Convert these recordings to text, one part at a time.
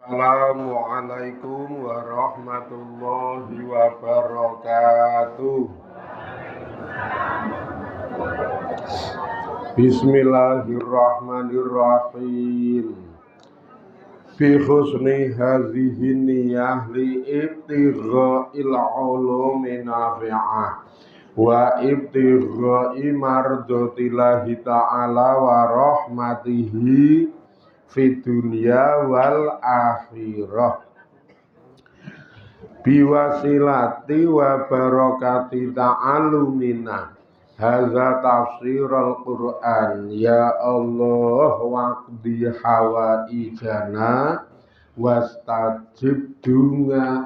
Assalamualaikum warahmatullahi wabarakatuh. Bismillahirrahmanirrahim. Fi husni hadhihi niyah li ibtigha'il ulumi nafi'ah wa ibtigha'i mardatillahi ta'ala wa rahmatihi fid dunya wal akhirah biwasilati wa barakati ta'alumina hadza tafsirul Qur'an ya Allah waqdi hawaijana wastajib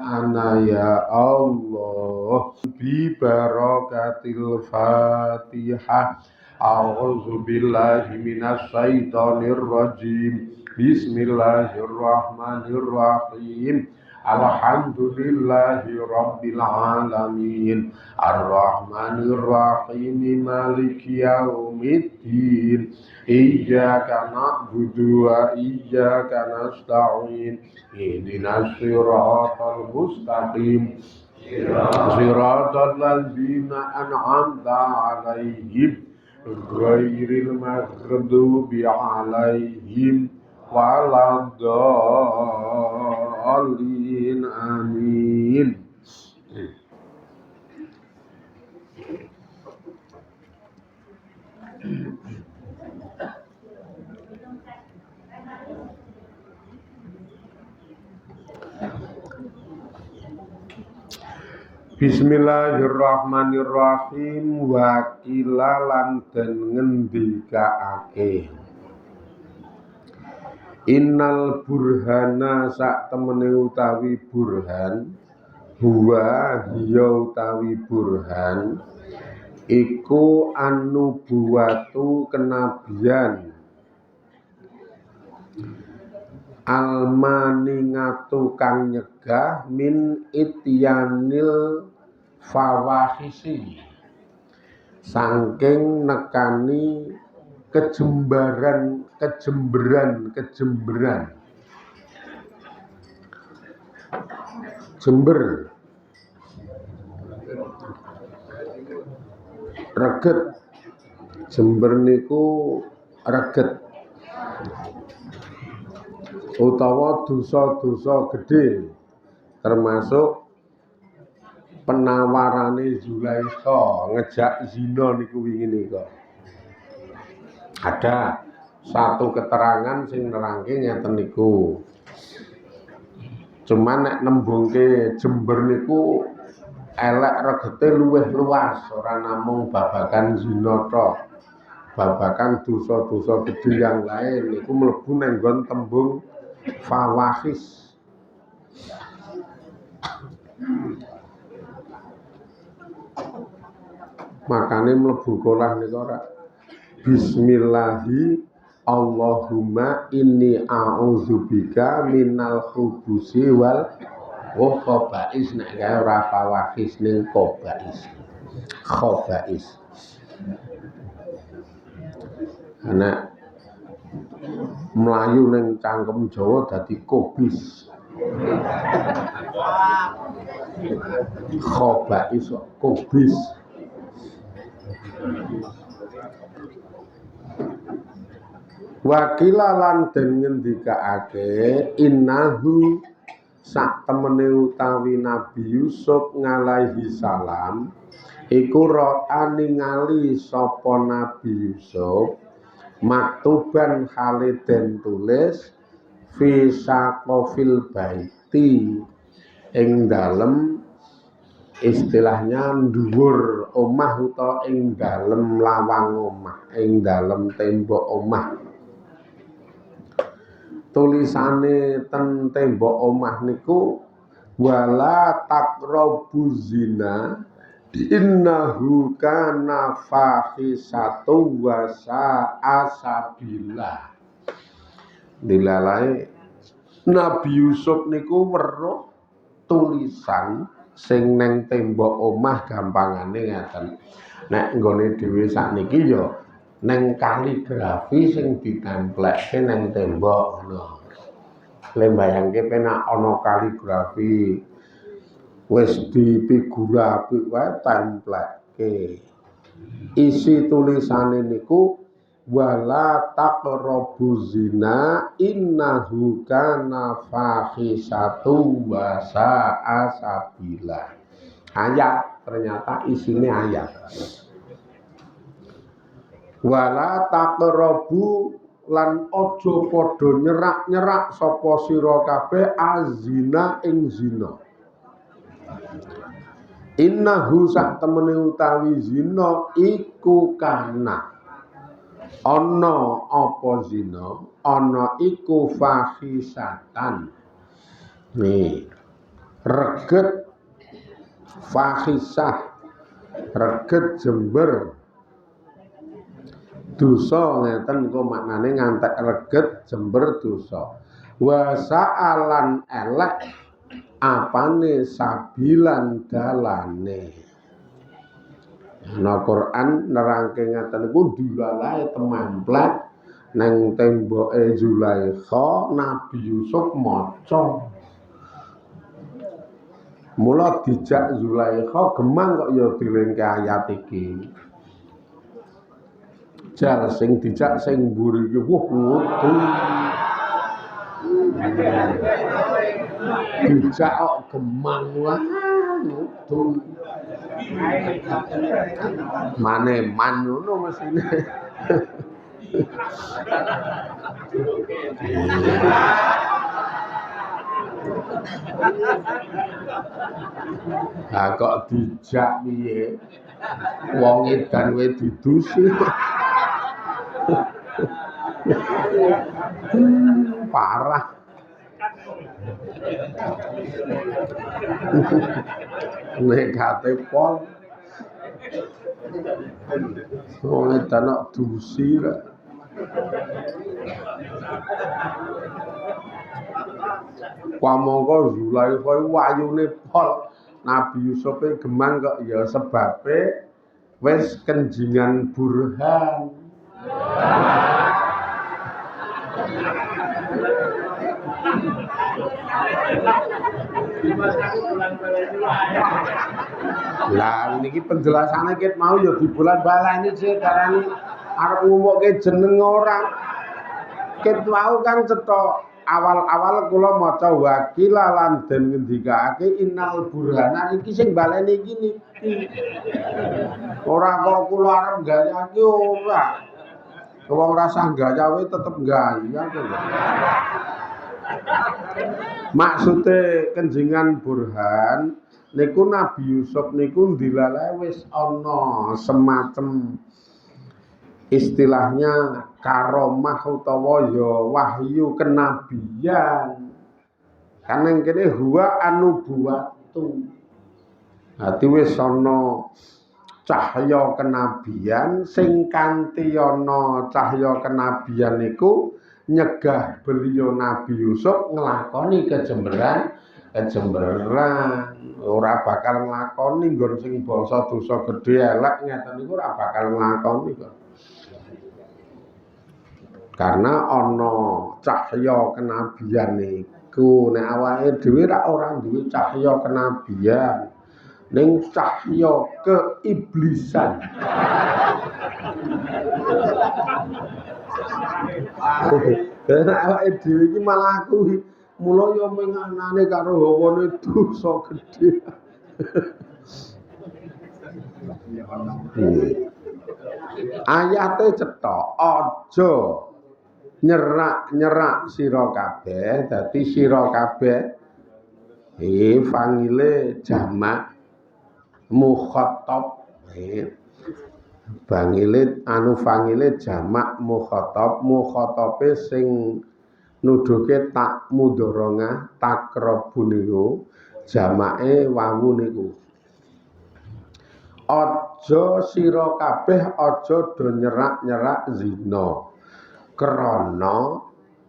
ana ya Allah bi barakatil Fatihah. A'udzu billahi minasy syaithanir rajim. Bismillahirrahmanirrahim. Alhamdulillahi rabbil alamin. Ar-rahmanir rahim. Maliki yaumiddin. Iyyaka na'budu wa iyyaka nasta'in. Ihdinas siratal mustaqim. Siratal ladzina an'amta 'alaihim ghairil maghdubi 'alaihim waladdallin. Amin. Bismillahirrahmanirrahim. Wakila lan den ngendikaake innal burhana sak temene utawi burhan huwa hiya utawi burhan iku an-nubuwatu kenabian almaningatu kang nyegah min ityanil fawahisi saking nekani kejemberan jember reget jember niku reget utawa dosa-dosa gede termasuk penawarane Zulaikha ngejak zina niku wingi nika. Ada satu keterangan sing nerangke ngeten niku. Cuman nek nembungke jember niku elek regete luwih luas, ora namung babagan zina tok. Babagan dosa-dosa gede yang lain niku mlebu nang nggon tembung fawahis. Makane mlebu kolah nika ora bismillahi Allahumma inni a'udzubika minal khubusi wal khaba'is. Nek kae ora fawahis ning khaba'is. Ana melayu ning cangkem Jawa dadi kobis. Khaba'is kobis. Wakila lan den ngendikaake innahu sak temene utawi Nabi Yusuf alaihi salam iku ra'a ningali sapa Nabi Yusuf maktuban khaliden tulis fi saqafil baiti ing dalem istilahnya dhuwur omah utawa ing dalem lawang omah, ing dalem tembok omah. Tulisane ten tembok omah niku wala taqrabu zina innahu kana fahisatu wa sa'a sabila. Dilalae Nabi Yusuf niku weruh tulisan sing neng tembok omah gampangane ngaten. Nek nggone dhewe sakniki ya neng kaligrafi sing ditempleke neng tembok ngono. Lembayangke penak ana kaligrafi wis dipigurapi wae templeke. Isi tulisane niku wala taqrabu zina innahu kana fahisatu wa sa'a sabila. Ayat, ternyata isine ayat. Wala taqrabu lan aja padha nyerak-nyerak sapa sira kabeh azina ing zina. Innahu sak temene utawi zina iku kana ana apa zina ana iku fahisatan. Nih reget fahisah reget jember dosa ngeten kok maknane ngantek reget jember dosa. Wa sa'alan elek apane sabilan dalane. Nah Quran nerangke ngeten niku dilalae temamplek nang temboke Zulaikha Nabi Yusuf maca. Mula dijak Zulaikha gemang kok ya dilengke ayat iki. Jar sing dijak sing mburi iki wah ngudu. Dijak kok gemang wah ngudu. Maneman ngono mesine. Lah kok dijak piye? Wong edan wae didusi. Parah. Nekate pol. Wong edan kok dusi rek. Pamangka Zulaikha wayune pol. Nabi Yusuf gemang kok ya sebabe wis kenjingan burhan. Lah niki penjelasane ket mau ya di bulan balani sih darani arep ngumukke jeneng ora. Ket mau kan cetha awal-awal kula maca wakila lan den ngendikake innal burhana iki sing baleni iki niki. Ora kok kula arep gayake ora. Wong rasa gayawe tetep gaya to. Maksude kenjingan burhan niku Nabi Yusuf niku dilalae wis ana semacam istilahnya karomah utawa ya wahyu kenabian. Karena kene huwa anubuwatu. Dadi wis ana cahya kenabian sing kanthi ana cahya kenabian niku nyegah beliau Nabi Yusuf nglakoni kejemberan ora bakal nglakoni nggon sing basa dosa gedhe elek ngeten niku ora bakal nglakoni kok. Karena ana cahya kenabian niku nek awake dhewe ora duwe cahya kenabian ning cahya keiblisan. Awake dhewe iki malah kuwi mula ya menganane karo hawane dosa gedhe. Ayate cetha aja nyerak-nyerak sira kabeh dadi sira kabeh fangile jamak mukhatab bangile fangile jamak mukhatabe sing nuduhke tak mudharongah takrabu niku jamake wawu niku aja sira kabeh aja do nyerak-nyerak zina krana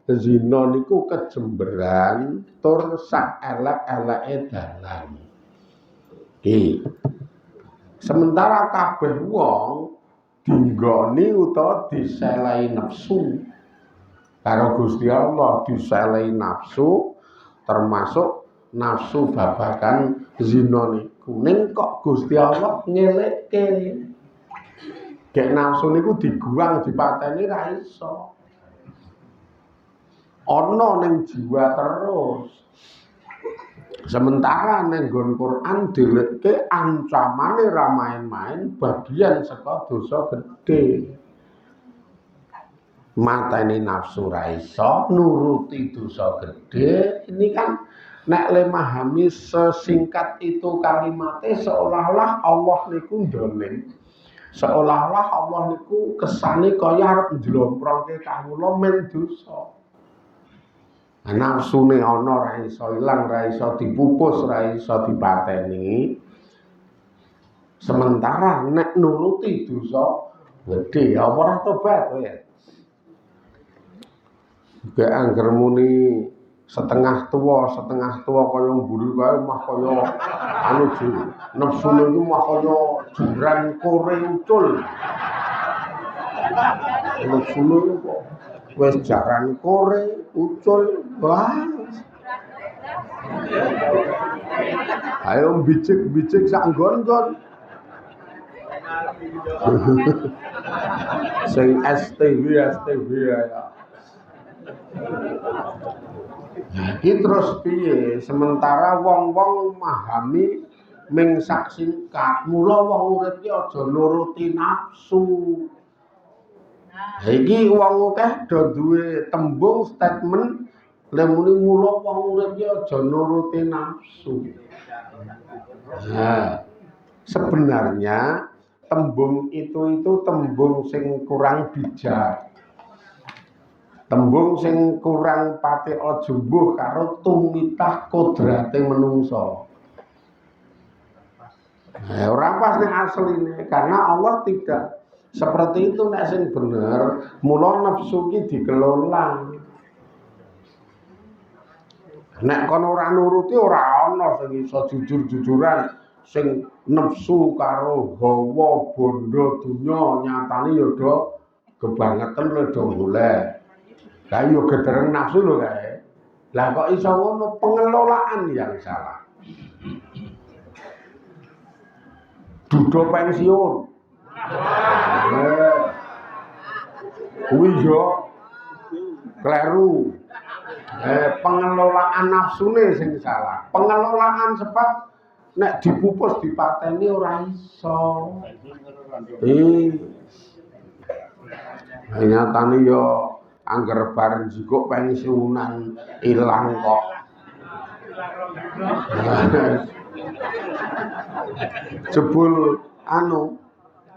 zina niku kejemberan tur sak elek-eleke dalan. Sementara kabeh wong dinggoni utawa diselehi nafsu. karo Gusti Allah diselehi nafsu, termasuk nafsu babagan zina niku. Ning kok Gusti Allah ngelekke. Gek nafsu niku diguang dipateni ra iso. Ana ning jiwa terus. Sementara ning nggon Quran dilekke ancamane ra main-main bagian saka dosa gedhe. Mateni nafsu ra iso, nuruti dosa gedhe. Ini kan nek le memahami sesingkat itu kalimatnya seolah-olah Allah niku ndolim. Seolah-olah Allah niku kesane kaya arep njlomprongke kawula men dosa. Nafsune ana ra iso ilang, ra iso dipupus, ra iso dipateni. Sementara nek nuruti dosa gedhe apa ora tobat ya. Gek angger muni setengah tua kaya mburi kae mah kaya anu nafsune iku mah kaya jembran kore ucul. Nafsune kok wis jaran kore ucul wah. Ayo bijik-bijik sak nggon-nggon. Sing STW ya. Iki terus piye? Sementara wong-wong memahami ming sak singkat, mula wong urip iki aja nuruti nafsu. Iki wong akeh do duwe tembung statement lemune mula wong urip iki aja nuruti nafsu. Nah, sebenarnya tembung itu tembung sing kurang bijak. Tembung sing kurang pati jumbuh karo tumitah kodrate menungso. Ora pas ning asline karena Allah tidak seperti itu nek sing bener, mula nafsu ki dikelola. Nek kono ora nuruti ora ana sing iso jujur-jujuran sing nafsu karo hawa bondo dunya nyatane ya do kebangetan lho do golek. Lah yo gedereng nafsu lho kae. Lah kok iso ngono pengelolaan yang salah. Dudo pensiun. Kuwi yo kleru. Pengelolaan nafsune sing salah. Pengelolaan sebab nek dipupus dipateni ora iso. Nyatane yo angger bareng jikuk pensiunan ilang kok. Jebul anu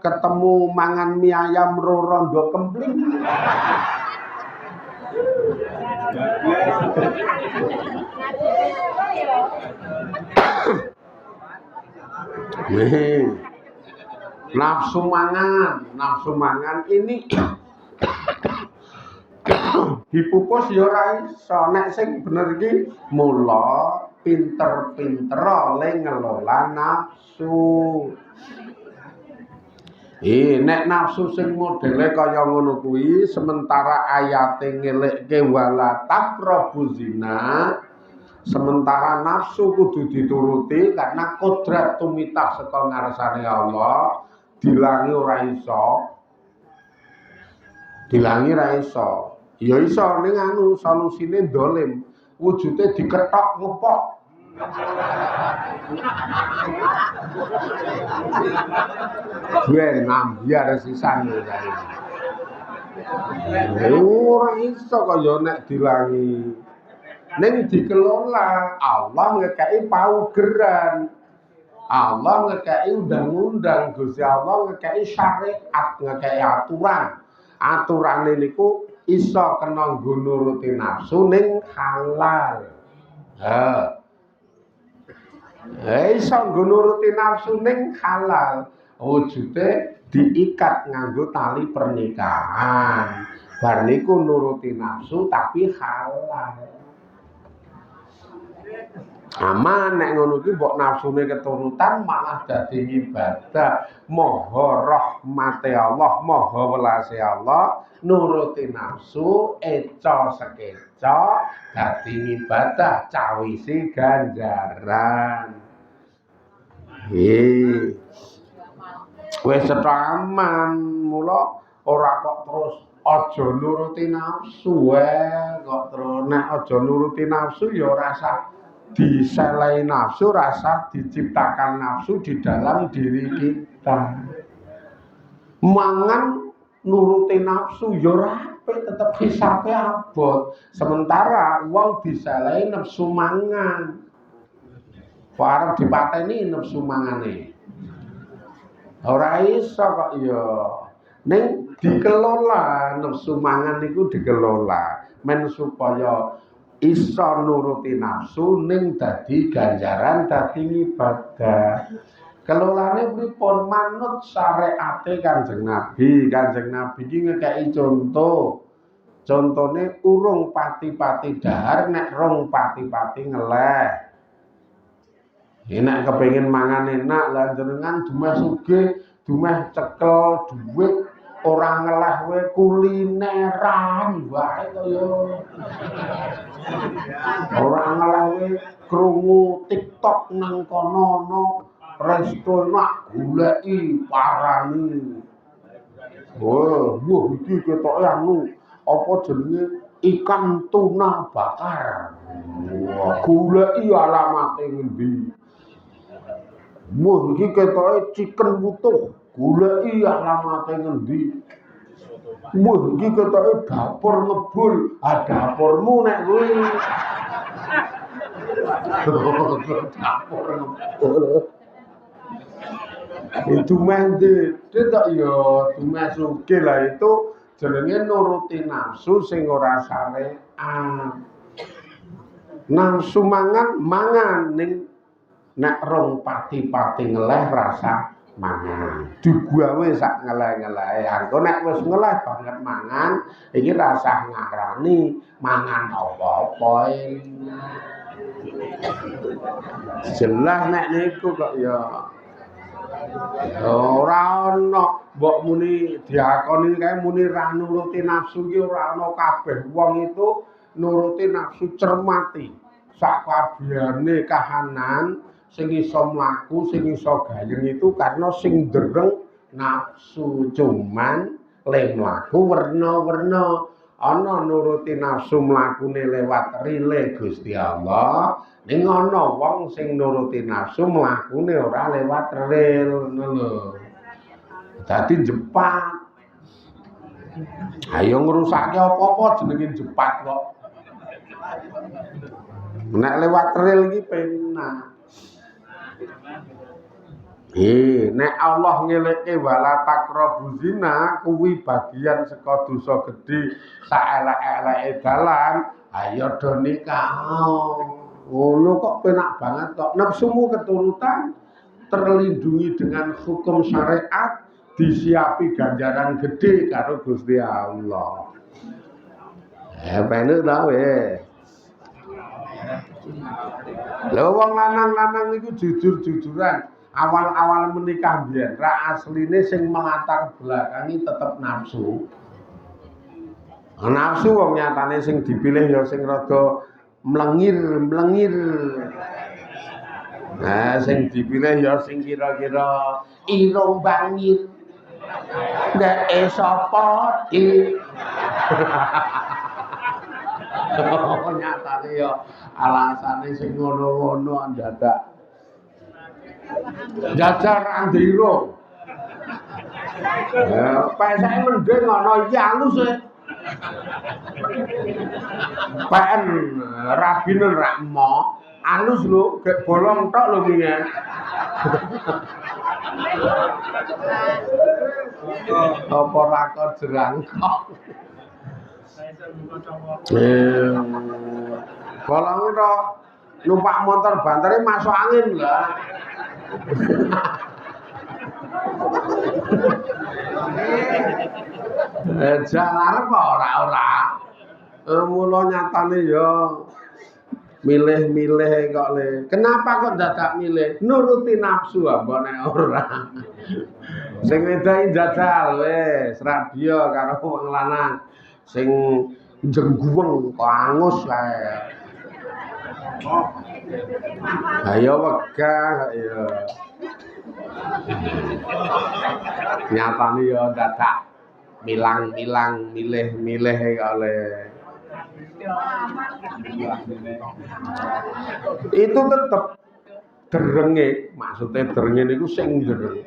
ketemu mangan mie ayam rondo kempling. Nafsu mangan ini dipupus ya ora iso. Nek sing bener iki mula pinter-pinter le ngelola nafsu. Nek nafsu sing modele kaya ngono kuwi sementara ayate ngelekke wala taqrabuz zina, sementara nafsu kudu dituruti karena kodrat tumitah saka ngarsane Allah, dilangi ora iso. Dilangi ra iso. Ya iso ning anu solusine dolim, wujude diketok ngepok. Ben ambyar sisan kae. Ora iso kaya nek dilangi. Ning dikelola, Allah ngekeki paugeran. Allah ngekeki undang-undang, Gusti Allah ngekeki syariat, ngekeki aturan. Aturane niku iso kena nggo nuruti nafsu ning halal. Iso nggo nuruti nafsu ning halal. Wujude diikat nganggo tali pernikahan. Bar niku nuruti nafsu tapi halal. Aman nek ngono ki mbok nafsune keturutan malah dadi ibadah. Maha rahmate Allah, maha welase Allah, nuruti nafsu eca sekeca dadi ibadah cawisi ganjaran. Wis aman mula ora kok terus aja nuruti nafsu kok terus nek aja nuruti nafsu ya rasa diselai nafsu, rasa diciptakan nafsu di dalam diri kita. Mangan nuruti nafsu ya rapi tetep hisabe abot. Sementara wong diselai nafsu mangan. Arep dipateni nafsu mangane. Ora iso kok ya. Ning dikelola nafsu mangan niku dikelola men supaya iso nuruti nafsu ning dadi ganjaran dadi ibadah. Kelolane pripun manut syariate Kanjeng Nabi. Kanjeng Nabi iki ngekeki contoh. Contone urung pati-pati dahar nek rong pati-pati ngeleh. Nek kepengin mangan enak lan jenengan dumeh sugih, dumeh cekel dhuwit ora ngeleh we kulineran wae kaya ora ngeleh we krungu TikTok nang kono resto nak goleki parani. Wah, iki ketoke anu apa jenenge ikan tuna bakar. Wah, goleki alamate ngendi? Wah, iki ketoke chicken wutuh. Goleki alamate ngendi? Wah, iki ketoke dapur ngebul. Dapurmu nek kuwi. Dapur ngebul. Itu mende tok ya dumeh sugih lah itu jenenge nuruti nafsu sing ora syariat. Nafsu mangan ning nek rong pati-pati ngeleh rasa mangan. Digawe sak ngeleh-ngelehe. Angko nek wis ngeleh banget mangan iki rasa ngarani mangan apa-apa. Jelas nek niku kok ya ora ana mbok muni diakoni kae muni ra nuruti nafsu ki ora ana kabeh wong itu nuruti nafsu cermati sakabehane kahanan sing iso mlaku sing iso gayeng itu karena sing dereng nafsu cuman le mlaku werna-werna ana nuruti nafsu mlakune lewat rile Gusti Allah. Ning ana wong sing nuruti nafsu mlakune ora lewat ril ngono lho. Dadi jepat. Ayo ngrusake apa-apa jenenge jepat kok. Nek lewat ril iki penak. Nek Allah ngelekke wala taqrabu zina kuwi bagian saka dosa gedhe saelek-eleke dalan. Ayo do nikah. Ngono kok penak banget kok. Nafsumu keturutan terlindungi dengan hukum syariat, disiapi ganjaran gede karo Gusti Allah. Penek ta weh. Lha wong lanang-lanang iku jujur-jujuran. Awal-awal menikah biyen ra asline sing melatar belakangi tetep nafsu. Nafsu wong nyatane sing dipilih ya sing rada mlengir. Nah, sing dipilih ya sing kira-kira irung bangir. Nek sapa iki? Nyatane ya alasane sing ngono-ngono dadak. Jajar andiro. Ya, pesake mending ana iki alus e. PN rabine rak mo, alus lho, gek bolong tok lho wingi. Apa ra kok jerangkok. Bolong tok numpak motor bantere masuk angin lah. Jalan apa ora-ora. Mula nyatane ya milih-milih kok le. Kenapa kok dadak milih? Nuruti nafsu apa nek ora. Sing wedahi jajal wis radio karo wong lanang. Sing jengguweng kok angus kae. Ayo wegah ya. Nyatane ya dadak milang-milang milih-milih kale. Itu tetep derenge, maksudnya derenge niku sing dereng.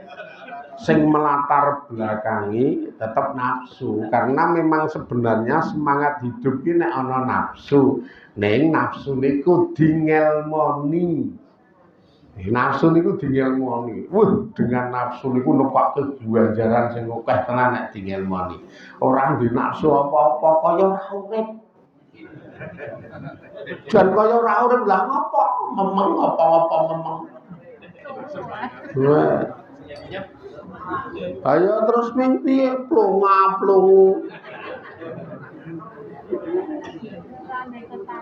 Sing melatar belakangi tetap nafsu karena memang sebenarnya semangat hidup ini nek ana nafsu ning nafsu niku dingelmoni dengan nafsu niku nepake ganjaran sing akeh tenan nek dingelmoni ora ndek nafsu apa-apa kaya ora urip jan kaya ora urip lah ngopo memeng apa-apa memeng ayo terus mimpi plonga-plongu.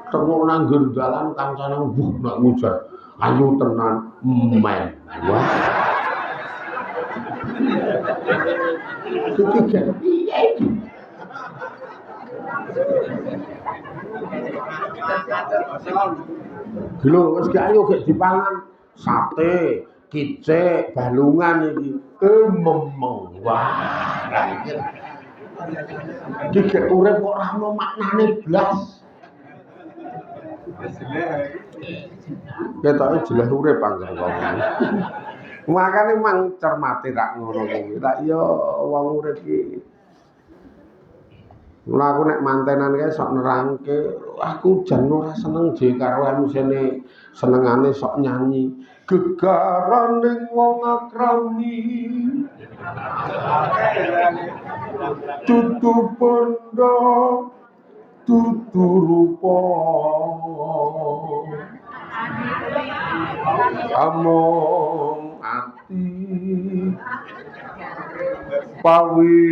Tengok nang dalan kancane mbuh nak ngujar. Ayo tenan men. Wah. Iki piye iki? Lho wis ki ayo gek dipangan sate. Kicik, balungan iki. Memeng. Wah, iki gek urip kok ora ono maknane blas. Ketoke jelas urip angger kok. Makane mang cermati rak ngono kuwi. Tak iya wong urip iki. Mula aku nek mantenan kae sok nerangke, aku jan ora seneng dhewe karo emosine senengane sok nyanyi. Gegaraning wong akrami tutu bondo tutu rupa among ati pawi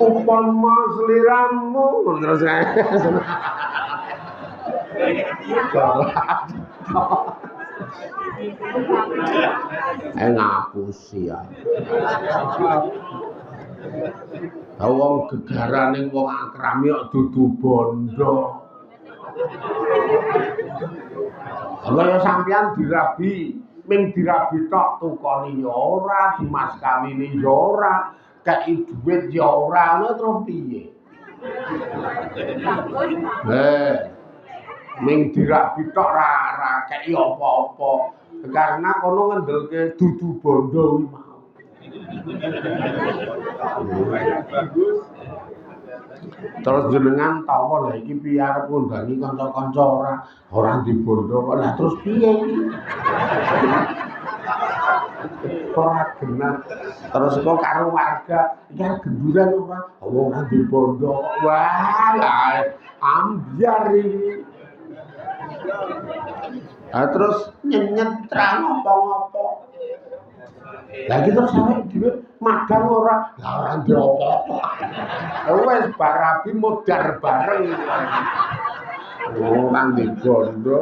upama sliramu terus ngapusi ya wong gegaraning wong akrami kok dudu bondo kaya sampeyan dirabi ming dirabi tok tukoni ya ora dimas kawini ya ora kei dhuwit ya ora ngono terus piye ming dirabi tok ra kei apa-apa karena kono ngendelke dudu bondo kuwi mau terus jenengan tawa lha iki piye arep ngundangi kanca-kanca ora dibondo kok lah terus piye iki ora genah terus kok karo warga iki genduran ora ora dibondo wah ambyar iki terus nyenyet ra ngopo-ngopo lagi terus sampe dhewe madang ora lah ora ndiopo wis barabi modar bareng ora dibondo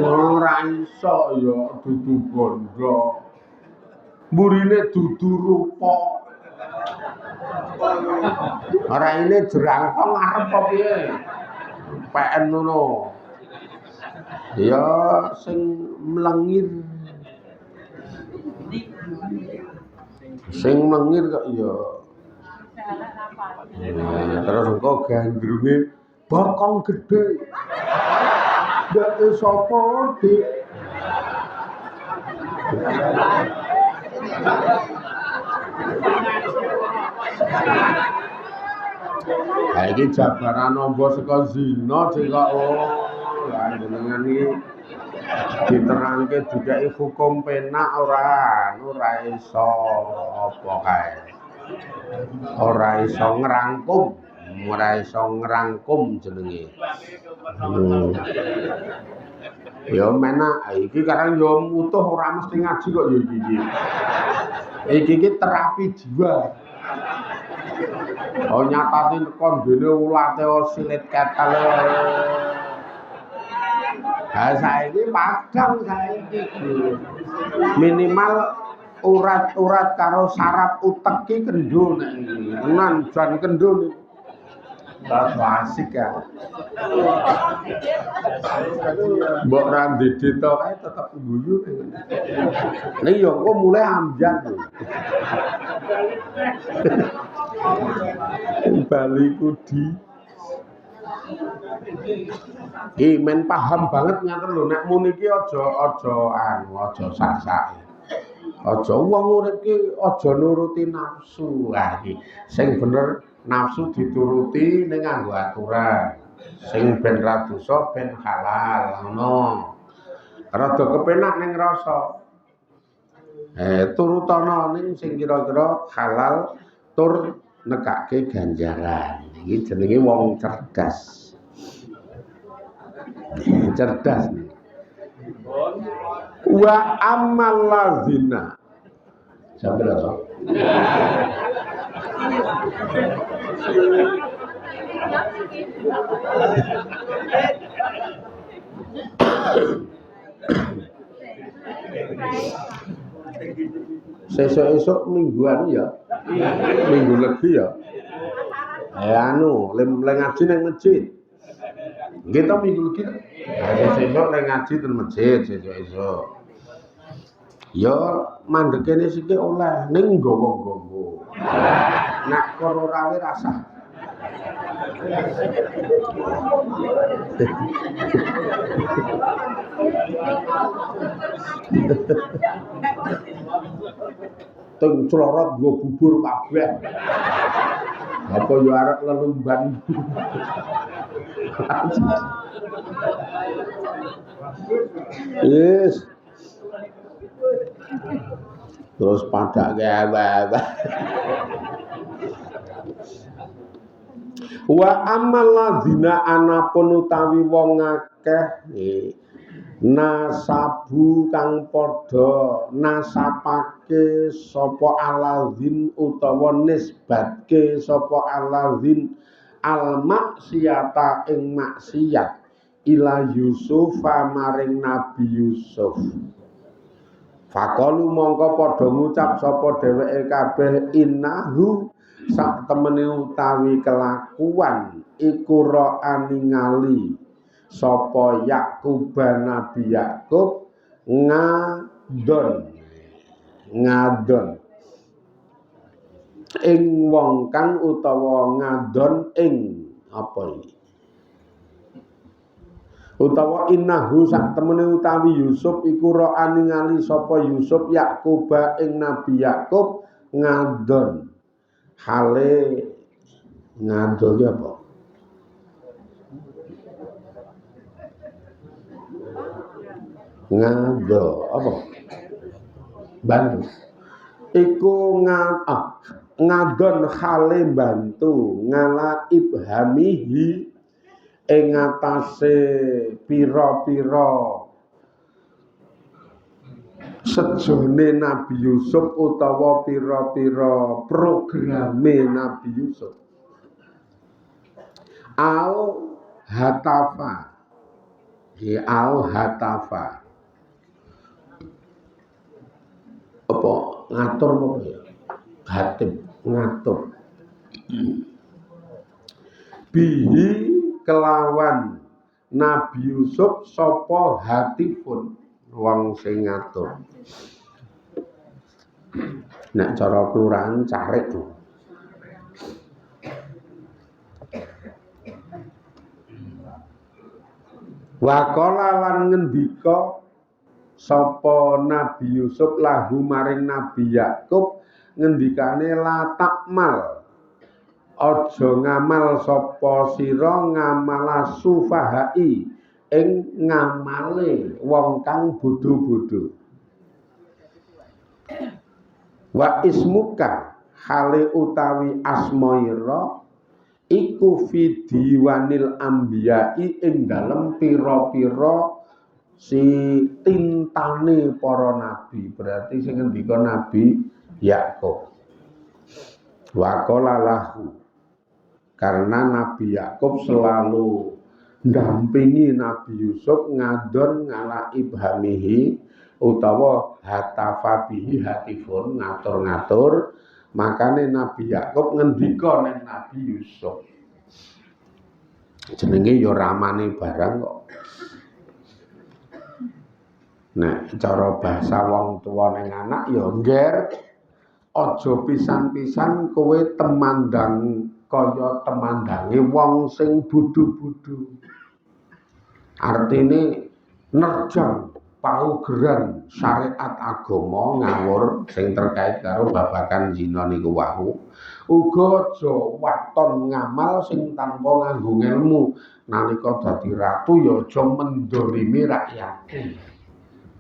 ora iso ya dudu bondo mburine dudu rupa ora ini jerangkong arep apa piye PN ngono ya sing mlengir kok ya terus engko gandrunge bokong gedhe ndak sapa dik iki jabaran nombo saka zina cekak lah jenengan iki diterangke dikeki hukum penak ora iso apa kae ora iso ngrangkum ora iso ngrangkum jenenge. Ya menak iki karang yo mutuh ora mesti ngaji kok ya iki. Iki terapi jiwa. Oh nyatane kondene ulate silit ketel. Ha saiki padang saiki. Minimal urat-urat karo saraf utek ki kendho nek nan jan kendho. Tak asik ya. Mbok ra ndedit to kae tetep guyu. Nek yo kok mulai ambyar. Bali Kudi. Men paham banget ngaten lho nek muni iki aja sak-sake. Aja wong urip ki aja nuruti nafsu. Lah iki sing bener nafsu dituruti ning nganggo aturan. Sing ben ra dosa ben halal ngono. Rada kepenak ning rasa. Turutana ning sing kira-kira halal tur nekake ganjaran. Iki jenenge wong cerdas. Cerdas. Wa amal lazina. Sampai lho. Sesuk-esuk mingguan ya. Minggu legi ya. Lem ngaji nang masjid. Nggih to minggu legi. Sesuk nang ngaji ten masjid sesuk-esuk. Ya mandek kene sithik oleh ning nggawa-nggawa. Nek kono rawe rasah. Teng clorot nggo bubur kabeh. Apa yo arep lelumban. Yes. Terus padake apa-apa. Wa amal ladzina anapun utawi wong akeh nasabu kang padha nasapake sapa aladzin utawa nisbatke sapa aladzin al maksiata ing maksiat ila Yusuf maring Nabi Yusuf. Faqalu mongko padha ngucap sapa dheweke kabeh innahu sak temene utawi kelakuan iku ra ningali sapa Yakub Nabi Yakub ngadon ing wong kang utawa ngadon ing apa iki utawa innahu sak temene utawi Yusuf iku ra ningali sapa Yusuf Yakub ing Nabi Yakub ngadon hale ngadon apa ngado apa bantu iku ngadon hale bantu ngala ibhamihi ing atase pira-pira sejone Nabi Yusuf utawa pira-pira programe Nabi Yusuf au hatafa apa ngatur apa ya hatib ngatur bihi kelawan Nabi Yusuf sapa hatifun wong sing ngatur. Nek cara kelurahan carik. Waqala lan ngendika sapa Nabi Yusuf lahu maring Nabi Yakub ngendikane la takmal aja ngamal sapa sira ngamala sufahai ing ngamale wong kang bodho-bodho. Wa ismuka hale utawi asmaira iku fi diwanil ambiyai ing dalem pira-pira si tintane para nabi. Berarti sing ngendika Nabi Yakub. Waqala lahu, karena Nabi Yakub selalu ndampingi Nabi Yusuf ngadon ngala ibhamihi utawa hatafabihi hatifun ngatur-ngatur. Makane Nabi Yakub ngendika ning Nabi Yusuf. Jenenge ya ramane barang kok. Nah, cara bahasa wong tuwa ning anak ya ngger. Aja pisan-pisan kowe temandang kaya temandange wong sing bodho-bodho. Artine nerjang paugeran syariat agama ngawur sing terkait karo babagan zina niku wau. Uga aja waton ngamal sing tanpa nganggo ilmu. Nalika dadi ratu ya aja mendolimi rakyate.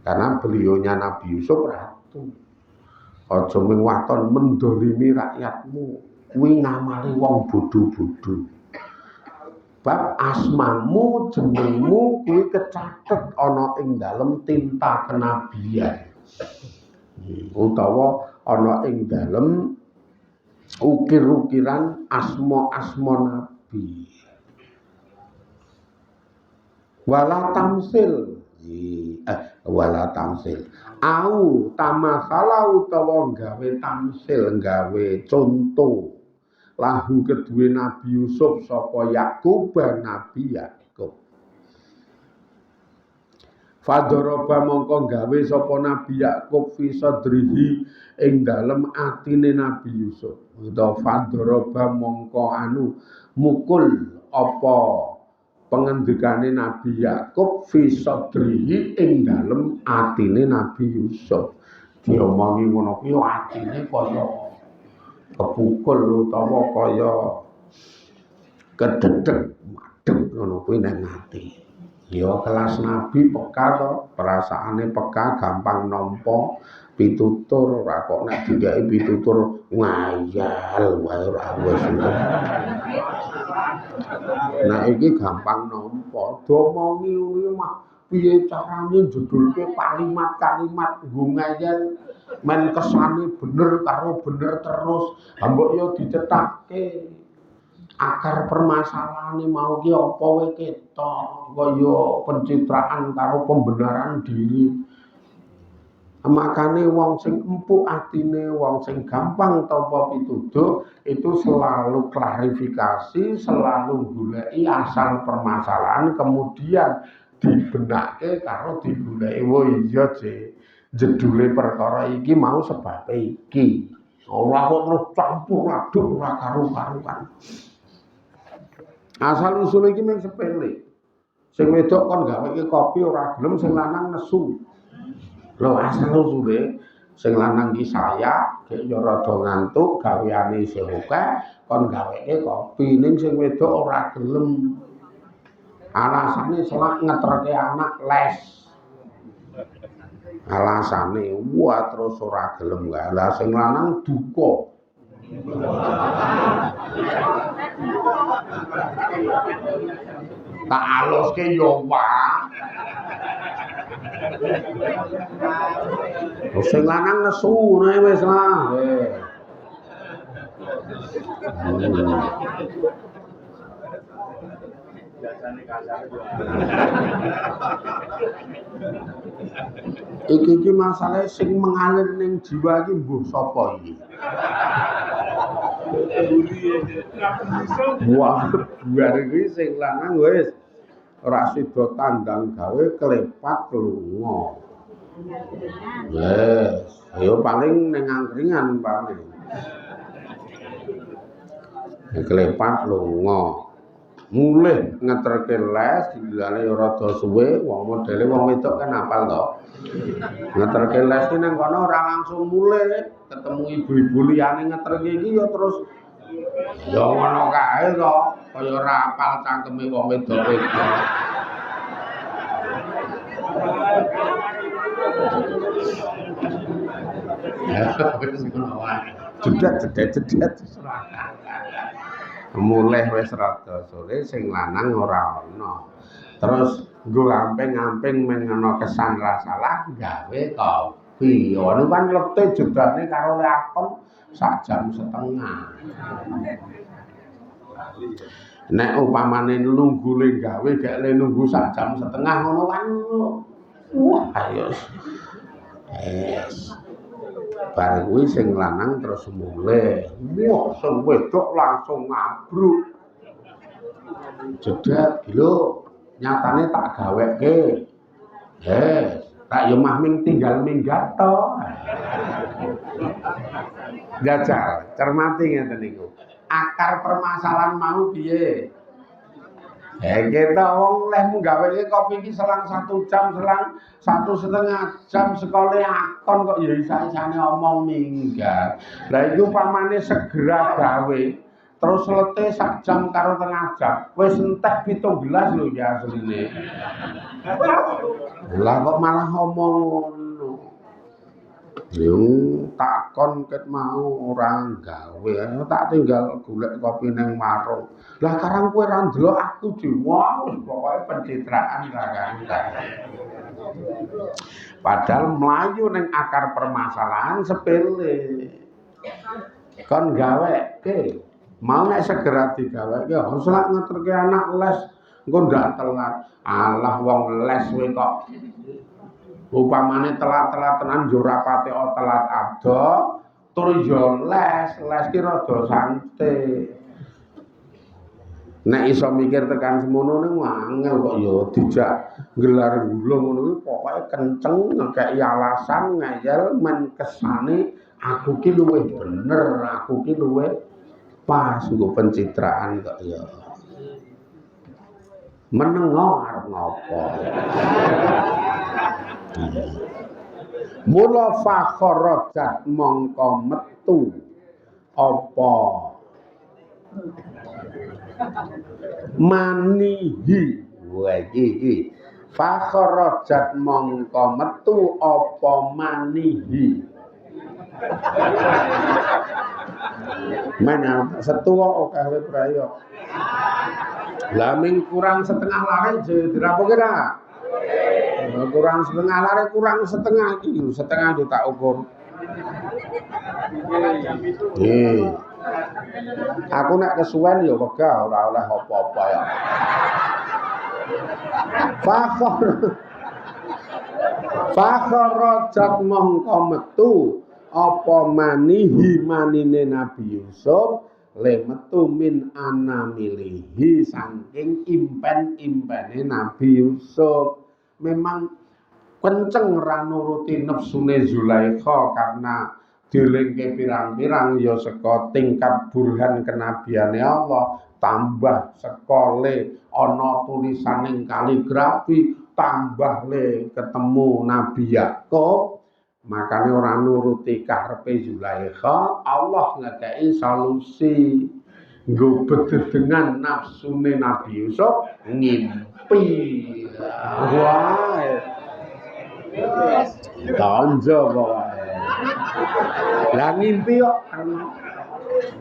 Karena beliaunya Nabi Yusuf ratu. Aja mung waton mendolimi rakyatmu, kuwi ngamali wong bodho-bodho. Bab asmamu jenengmu kuwi kecathet ana ing dalem tinta kenabian. Utawa ana ing dalem ukir-ukiran asma-asma nabi. Wala tamsil. Wala tamsil. Au tamasala utawa gawe tamsil, gawe contoh lahu kedue Nabi Yusuf sapa Yakub Nabi Yakub. Fadoroba mongko gawe sapa Nabi Yakub fi sadrihi ing dalem atine Nabi Yusuf. Utawa fadoroba mongko mukul apa pengendikane Nabi Yakub fi sadrihi ing dalem atine Nabi Yusuf. Diomongi ngono kuwi atine kaya kepukul utawa kaya kededek madhep ngono kuwi nang ati. Ya kelas nabi peka to, perasaane peka, gampang nampa pitutur, ora kok nek digawe pitutur ngayal wae ora wis. Nah iki gampang nampa, domongi kuwi mah piye carane jedulke kalimat-kalimat nggo ngayal men kesane bener karo bener terus. Mbok yo dicetakke akar permasalahannya mau ki apa wae ketok kaya pencitraan karo pembenaran diri. Makane wong sing empuk atine, wong sing gampang tampa pituduh itu selalu klarifikasi, selalu goleki asal permasalahan kemudian dibenake karo digoleki. Oh iya jedule perkara iki mau sebab iki. Ora kok terus campur aduk ora karu-karuan. Asal usul iki mung sepele. Sing wedok kon gaweke kopi ora gelem, sing lanang nesu. Lho asal usule sing lanang iki saya, gek yo rada ngantuk, gaweane isih akeh, kon gaweke kopi ning sing wedok ora gelem. Alasane selak ngeterke anak les. Alasane wah terus ora gelem gak. Lah sing lanang duka. Tak aluske yo wae. Sing lanang nesu nae wis lah. Iki masalah sing mengalir ning jiwa iki mbuh sapa iki? Wah, buar iki sing lanang wis ora sida tandang gawe klepat lunga. Yes, ayo paling ning angkringan paling. Klepat lunga. Mulih ngeterke les dilane rada suwe, wong modele wong wedok kan apal to. Ngeterke les ki nang kono ora langsung mulih, ketemu ibu-ibu liyane ngeterke iki ya terus ya ngono kae to, kaya ora apal cangkeme wong wedok-wedok. Ya wis ngono wae. Jedet. mulih wis rada sore sing lanang ora ana. Terus nggo amping-amping men ana kesan ra salah gawe kopi. Anu kan letih jedane karo lakon 1,5 jam. Nek upamane nunggu le gawe gek le nunggu 1,5 jam ngono kan. Wah, ayo. Bar kuwi sing lanang terus mulih. Wah, sing wedok langsung ngabruk. Jedak lho, nyatane tak gaweke. Tak yo mah tinggal minggat to. Jajal, cermati ngeten niku. Akar permasalahan mau piye? Kita wong leh nggaweke kopi iki selang 1 jam, selang 1,5 jam sekole akon kok ya isa-isane omong minggat. Lah iku pamane segera gawe terus letih 1 jam karo 1/2 jam. Wis entek 7 gelas lho ya asline. Lah kok malah ngomong ngono. Yo takon ket mau ora gawe, tak tinggal golek kopi ning warung. Lah karang kowe ra ndelok aku dhewe, wis pokoke pencitraan ra kandhang. Padahal mlayu ning akar permasalahan sepele. Kon gaweke, mau nek segera digaweke, wis lak ngeterke anak les, engko ndak telat. Alah wong les kowe kok upamane telat-telat tenan yo ora pati telat ado, tur yo les ki rada santai. Nek iso mikir tekan semono ning angel kok yo dijak gelar gula ngono kuwi pokoke kenceng ngekeki alasan ngayal men kesane aku ki luwih bener, aku ki luwih pas nggo pencitraan kok yo. Menengo arep ngopo. Mula fakharajat mongko metu apa manihi wa iki fakharajat mongko metu apa manihi mana setu kok kawe prayo lah ming kurang setengah lare dirapoke ra kurang setengah lare kurang setengah iki setengah itu tak ukur. Aku nek kesuwen ya wegah ora oleh apa-apa ya. Fakharajat mongko metu apa manihi manine Nabi Yusuf le metu min anamilihi saking impen-impene Nabi Yusuf. Memang kenceng ra nuruti nepsune Zulaikha karena dilengke pirang-pirang ya saka tingkat burhan kenabiane Allah, tambah sekole ana tulisaning kaligrafi, tambah le ketemu Nabi Yakub, makane ora nuruti karepe Zulaikha, Allah ngekeki solusi. Nggo bededengan nafsune Nabi Yusuf ngimpi. Wah. Tanjo pokoke. Lah ngimpi kok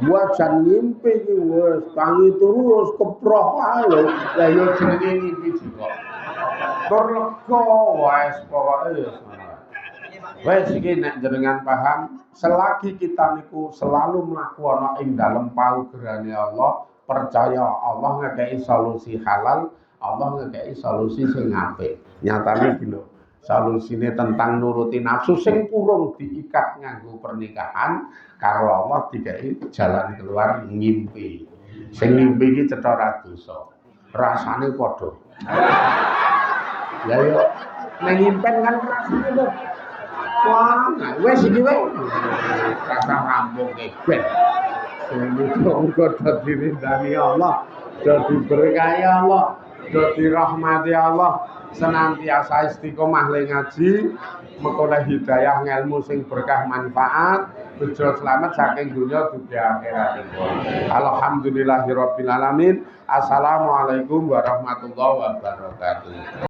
buat jan ngimpi iki wis tangi terus keproh ae lho. Lah yo jenenge ngimpi juga. Tur lega wis pokoke ya. Wis iki nek jenengan paham, selagi kita niku selalu mlaku ing dalem paugerane Allah, percaya Allah ngekeki solusi halal, Allah ngekeki solusi sing apik. Nyatane iki lho, solusine tentang nuruti nafsu sing purung diikat nganggo pernikahan karo Allah dikeki jalan keluar ngimpi. Sing ngimpi iki cetha ra dosa. Rasane padha. Lah yo ning ngimpen kan rasane lho. Wah, wes iki wae. Rasa rampung ben. Muga-muga dadi ridani Allah, dadi berkahi Allah, dadi rahmati Allah, senantiasa istiqomah le ngaji, mengkoleh hidayah ngelmu sing berkah manfaat, bejo selamat saking dunya dunya akhirat. Alhamdulillahirabbil alamin. Assalamualaikum warahmatullahi wabarakatuh.